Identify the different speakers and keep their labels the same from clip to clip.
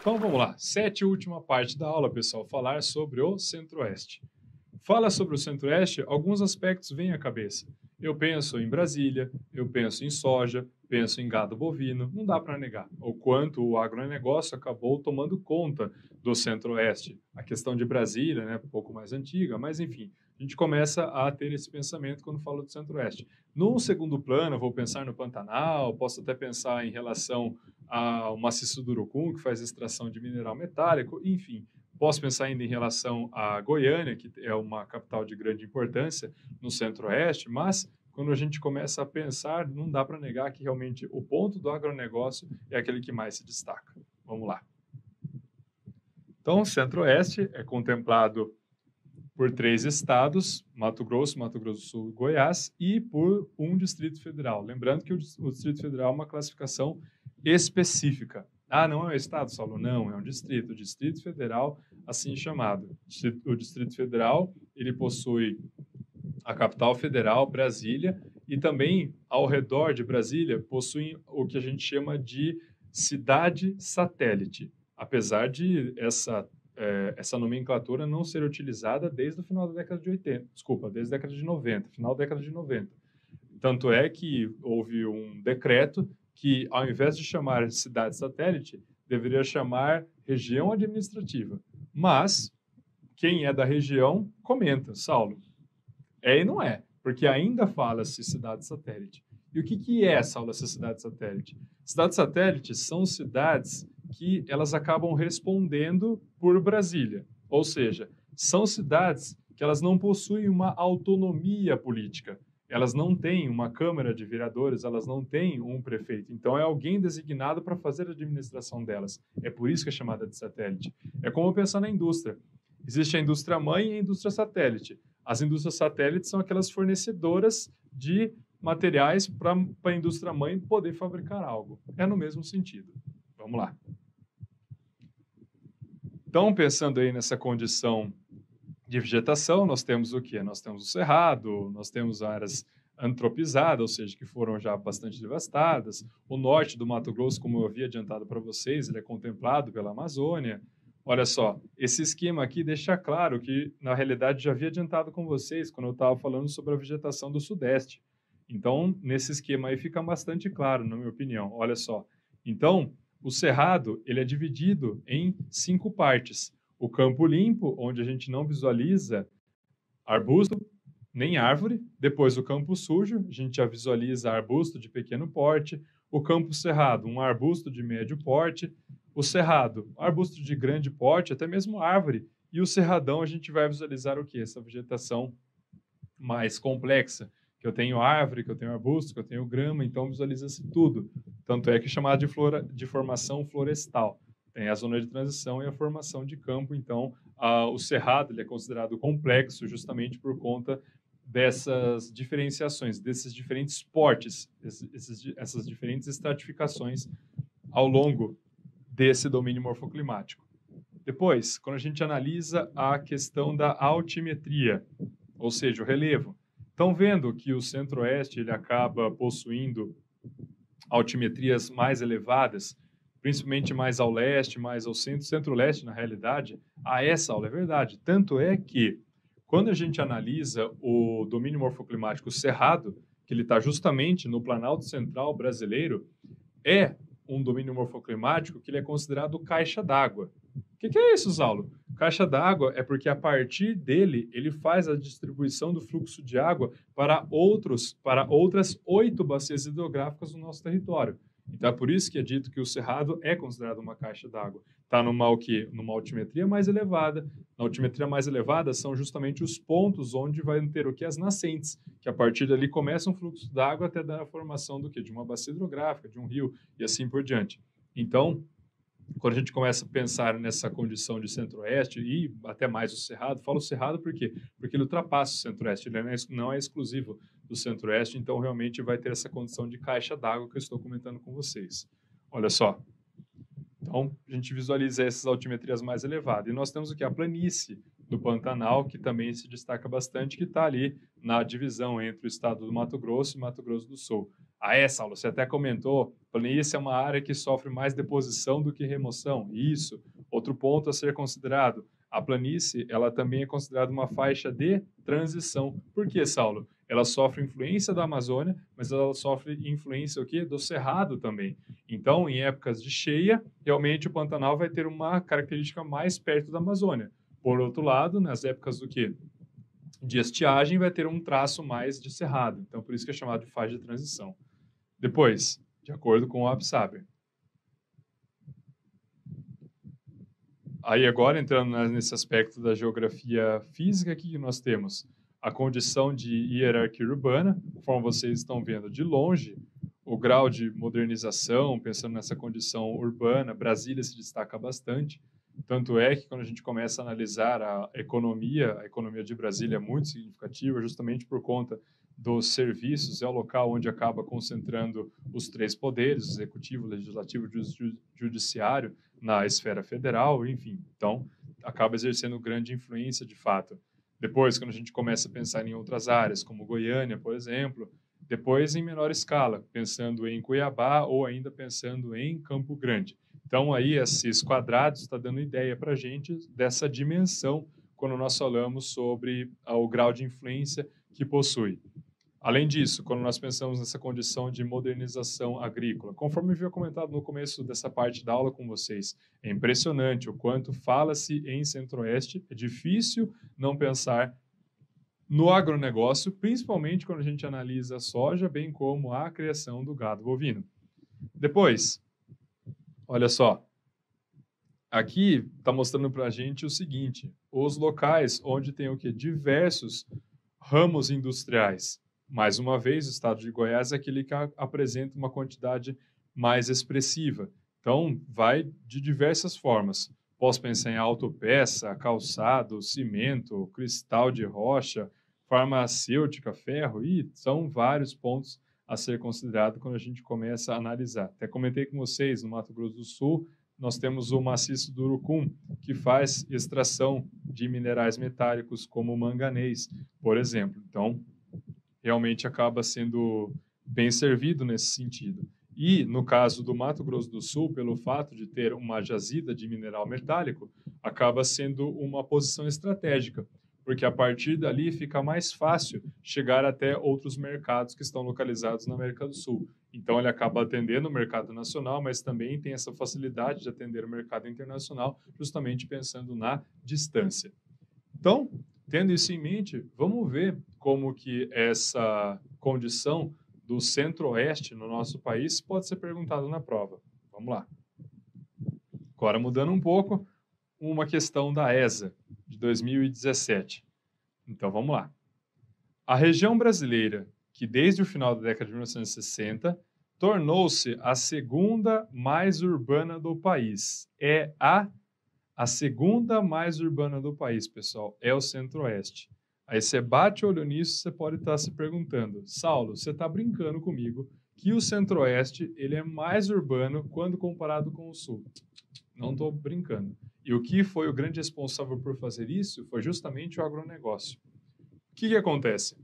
Speaker 1: Então vamos lá, sétima e última parte da aula, pessoal, falar sobre o Centro-Oeste. Fala sobre o Centro-Oeste, alguns aspectos vêm à cabeça. Eu penso em Brasília, eu penso em soja, penso em gado bovino, não dá para negar o quanto o agronegócio acabou tomando conta do Centro-Oeste. A questão de Brasília, né, um pouco mais antiga, mas enfim, a gente começa a ter esse pensamento quando fala do Centro-Oeste. Num segundo plano, eu vou pensar no Pantanal, posso até pensar em relação ao maciço do Urucum, que faz extração de mineral metálico, enfim. Posso pensar ainda em relação a Goiânia, que é uma capital de grande importância no Centro-Oeste, mas quando a gente começa a pensar, não dá para negar que realmente o ponto do agronegócio é aquele que mais se destaca. Vamos lá. Então, o Centro-Oeste é contemplado por 3 estados, Mato Grosso do Sul e Goiás, e por um Distrito Federal. Lembrando que o Distrito Federal é uma classificação específica. Ah, não é um estado, Saulo? Não, é um distrito. O Distrito Federal, assim chamado. O Distrito Federal, ele possui a capital federal, Brasília, e também, ao redor de Brasília, possuem o que a gente chama de cidade satélite. Apesar de essa nomenclatura não ser utilizada desde o final da década de 80, desculpa, desde a década de 90, final da década de 90. Tanto é que houve um decreto que, ao invés de chamar de cidade satélite, deveria chamar região administrativa. Mas, quem é da região comenta, Saulo, é e não é, porque ainda fala-se cidade satélite. E o que é, Saulo, essa cidade satélite? Cidades satélites são cidades que elas acabam respondendo por Brasília. Ou seja, são cidades que elas não possuem uma autonomia política. Elas não têm uma Câmara de Vereadores, elas não têm um prefeito. Então, é alguém designado para fazer a administração delas. É por isso que é chamada de satélite. É como pensar na indústria. Existe a indústria mãe e a indústria satélite. As indústrias satélites são aquelas fornecedoras de materiais para a indústria mãe poder fabricar algo. É no mesmo sentido. Vamos lá. Então, pensando aí nessa condição de vegetação, nós temos o quê? Nós temos o cerrado, nós temos áreas antropizadas, ou seja, que foram já bastante devastadas. O norte do Mato Grosso, como eu havia adiantado para vocês, ele é contemplado pela Amazônia. Olha só, esse esquema aqui deixa claro que, na realidade, já havia adiantado com vocês quando eu estava falando sobre a vegetação do Sudeste. Então, nesse esquema aí fica bastante claro, na minha opinião. Olha só. Então, o Cerrado, ele é dividido em 5 partes. O campo limpo, onde a gente não visualiza arbusto nem árvore. Depois, o campo sujo, a gente já visualiza arbusto de pequeno porte. O campo cerrado, um arbusto de médio porte. O cerrado, arbusto de grande porte, até mesmo árvore. E o cerradão, a gente vai visualizar o quê? Essa vegetação mais complexa, que eu tenho árvore, que eu tenho arbusto, que eu tenho grama, então visualiza-se tudo. Tanto é que é chamado de formação florestal. Tem a zona de transição e a formação de campo, então o cerrado ele é considerado complexo justamente por conta dessas diferenciações, desses diferentes portes, essas diferentes estratificações ao longo desse domínio morfoclimático. Depois, quando a gente analisa a questão da altimetria, ou seja, o relevo, estão vendo que o Centro-Oeste ele acaba possuindo altimetrias mais elevadas, principalmente mais ao leste, mais ao centro, centro-leste, na realidade. Essa aula é verdade. Tanto é que, quando a gente analisa o domínio morfoclimático cerrado, que ele está justamente no Planalto Central brasileiro, é um domínio morfoclimático que ele é considerado caixa d'água. O que é isso, Saulo? Caixa d'água é porque a partir dele ele faz a distribuição do fluxo de água para outras 8 bacias hidrográficas no nosso território. Então é por isso que é dito que o Cerrado é considerado uma caixa d'água. Está numa altimetria mais elevada. Na altimetria mais elevada são justamente os pontos onde vai ter o que? As nascentes, que a partir dali começa um fluxo d'água até dar a formação do quê? De uma bacia hidrográfica, de um rio e assim por diante. Então, quando a gente começa a pensar nessa condição de Centro-Oeste e até mais o Cerrado, falo Cerrado por quê? Porque ele ultrapassa o Centro-Oeste, ele não é exclusivo do Centro-Oeste, então realmente vai ter essa condição de caixa d'água que eu estou comentando com vocês. Olha só, então a gente visualiza essas altimetrias mais elevadas. E nós temos o que? A planície do Pantanal, que também se destaca bastante, que está ali na divisão entre o estado do Mato Grosso e Mato Grosso do Sul. Saulo, você até comentou, planície é uma área que sofre mais deposição do que remoção. Isso. Outro ponto a ser considerado, a planície, ela também é considerada uma faixa de transição. Por quê, Saulo? Ela sofre influência da Amazônia, mas ela sofre influência o quê? Do Cerrado também. Então, em épocas de cheia, realmente o Pantanal vai ter uma característica mais perto da Amazônia. Por outro lado, nas épocas do quê? De estiagem, vai ter um traço mais de cerrado. Então, por isso que é chamado de faixa de transição. Depois, de acordo com o AppSaber. Aí agora, entrando nesse aspecto da geografia física, aqui que nós temos a condição de hierarquia urbana, conforme vocês estão vendo de longe, o grau de modernização, pensando nessa condição urbana, Brasília se destaca bastante. Tanto é que quando a gente começa a analisar a economia de Brasília é muito significativa, justamente por conta dos serviços, é o local onde acaba concentrando os três poderes, executivo, legislativo e judiciário, na esfera federal, enfim. Então, acaba exercendo grande influência, de fato. Depois, quando a gente começa a pensar em outras áreas, como Goiânia, por exemplo, depois em menor escala, pensando em Cuiabá ou ainda pensando em Campo Grande. Então, aí, esses quadrados está dando ideia para a gente dessa dimensão quando nós falamos sobre o grau de influência que possui. Além disso, quando nós pensamos nessa condição de modernização agrícola, conforme eu havia comentado no começo dessa parte da aula com vocês, é impressionante o quanto fala-se em Centro-Oeste, é difícil não pensar no agronegócio, principalmente quando a gente analisa a soja, bem como a criação do gado bovino. Depois, olha só, aqui está mostrando para a gente o seguinte, os locais onde tem o quê? Diversos ramos industriais. Mais uma vez, o estado de Goiás é aquele que apresenta uma quantidade mais expressiva. Então, vai de diversas formas. Posso pensar em autopeça, calçado, cimento, cristal de rocha, farmacêutica, ferro, e são vários pontos a ser considerado quando a gente começa a analisar. Até comentei com vocês, no Mato Grosso do Sul, nós temos o maciço do Urucum, que faz extração de minerais metálicos como o manganês, por exemplo. Então, realmente acaba sendo bem servido nesse sentido. E, no caso do Mato Grosso do Sul, pelo fato de ter uma jazida de mineral metálico, acaba sendo uma posição estratégica, porque a partir dali fica mais fácil chegar até outros mercados que estão localizados na América do Sul. Então, ele acaba atendendo o mercado nacional, mas também tem essa facilidade de atender o mercado internacional, justamente pensando na distância. Então, tendo isso em mente, vamos ver como que essa condição do centro-oeste no nosso país pode ser perguntada na prova. Vamos lá. Agora, mudando um pouco, uma questão da ESA, de 2017. Então, vamos lá. A região brasileira, que desde o final da década de 1960 tornou-se a segunda mais urbana do país, é a segunda mais urbana do país, pessoal, é o Centro-Oeste. Aí você bate o olho nisso, você pode estar se perguntando, Saulo, você está brincando comigo que o Centro-Oeste ele é mais urbano quando comparado com o Sul. Não estou brincando. E o que foi o grande responsável por fazer isso foi justamente o agronegócio. O que acontece?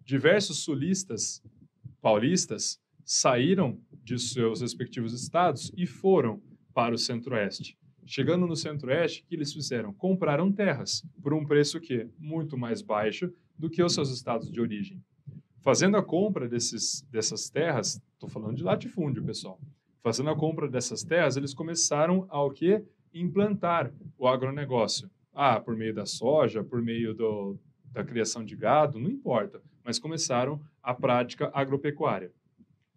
Speaker 1: Diversos sulistas paulistas saíram de seus respectivos estados e foram para o Centro-Oeste. Chegando no Centro-Oeste, o que eles fizeram? Compraram terras por um preço que muito mais baixo do que os seus estados de origem. Fazendo a compra dessas terras, estou falando de latifúndio, pessoal. Fazendo a compra dessas terras, eles começaram a o quê? Implantar o agronegócio. Por meio da soja, por meio da criação de gado, não importa, mas começaram a prática agropecuária.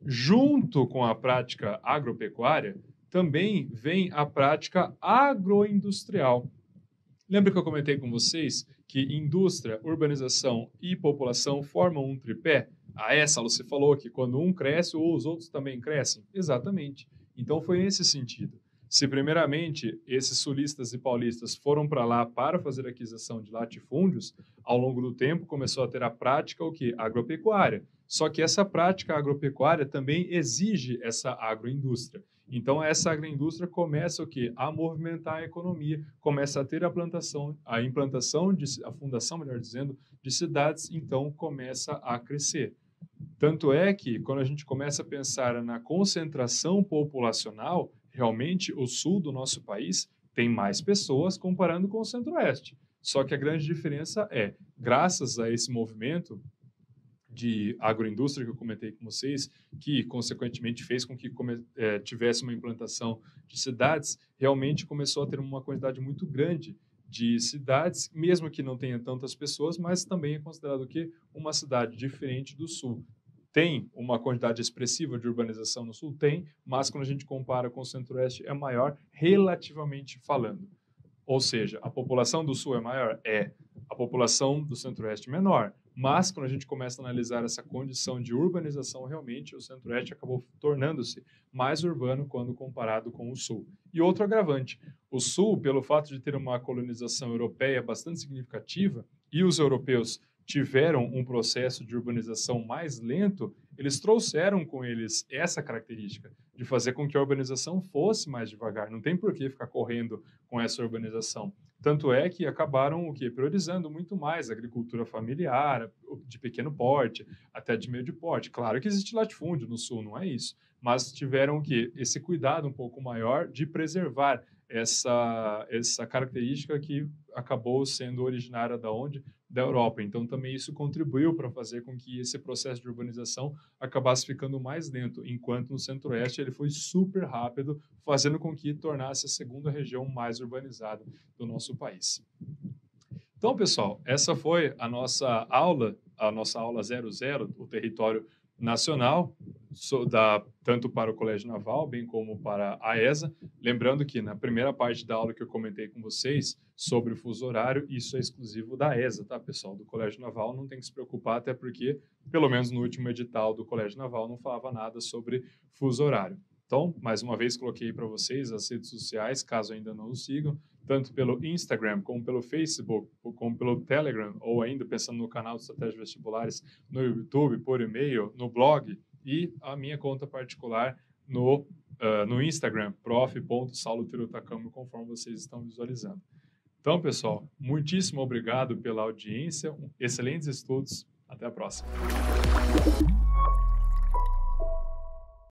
Speaker 1: Junto com a prática agropecuária, também vem a prática agroindustrial. Lembra que eu comentei com vocês que indústria, urbanização e população formam um tripé? Essa você falou que quando um cresce, os outros também crescem? Exatamente. Então foi nesse sentido. Se primeiramente esses sulistas e paulistas foram para lá para fazer aquisição de latifúndios, ao longo do tempo começou a ter a prática o quê? Agropecuária. Só que essa prática agropecuária também exige essa agroindústria. Então, essa agroindústria começa o quê? A movimentar a economia, começa a ter a fundação, melhor dizendo, de cidades, então começa a crescer. Tanto é que, quando a gente começa a pensar na concentração populacional, realmente o sul do nosso país tem mais pessoas comparando com o centro-oeste. Só que a grande diferença é, graças a esse movimento de agroindústria que eu comentei com vocês, que consequentemente fez com que tivesse uma implantação de cidades, realmente começou a ter uma quantidade muito grande de cidades, mesmo que não tenha tantas pessoas, mas também é considerado que uma cidade diferente do sul. Tem uma quantidade expressiva de urbanização no sul? Tem, mas quando a gente compara com o centro-oeste é maior relativamente falando. Ou seja, a população do sul é maior? É. A população do centro-oeste menor. Mas, quando a gente começa a analisar essa condição de urbanização, realmente o centro-oeste acabou tornando-se mais urbano quando comparado com o sul. E outro agravante, o sul, pelo fato de ter uma colonização europeia bastante significativa, e os europeus tiveram um processo de urbanização mais lento, eles trouxeram com eles essa característica de fazer com que a urbanização fosse mais devagar. Não tem por que ficar correndo com essa urbanização. Tanto é que acabaram priorizando muito mais a agricultura familiar, de pequeno porte, até de médio porte. Claro que existe latifúndio no sul, não é isso, mas tiveram esse cuidado um pouco maior de preservar essa característica que acabou sendo originária da onde? Da Europa. Então, também isso contribuiu para fazer com que esse processo de urbanização acabasse ficando mais lento, enquanto no centro-oeste ele foi super rápido, fazendo com que tornasse a segunda região mais urbanizada do nosso país. Então, pessoal, essa foi a nossa aula 00, o território nacional, tanto para o Colégio Naval, bem como para a ESA. Lembrando que na primeira parte da aula que eu comentei com vocês sobre o fuso horário, isso é exclusivo da ESA, tá, pessoal? Do Colégio Naval não tem que se preocupar, até porque, pelo menos no último edital do Colégio Naval, não falava nada sobre fuso horário. Então, mais uma vez, coloquei para vocês as redes sociais, caso ainda não nos sigam, tanto pelo Instagram, como pelo Facebook, como pelo Telegram, ou ainda pensando no canal de Estratégias Vestibulares no YouTube, por e-mail, no blog, e a minha conta particular no Instagram, prof.saulotirotacamo, conforme vocês estão visualizando. Então, pessoal, muitíssimo obrigado pela audiência, excelentes estudos, até a próxima.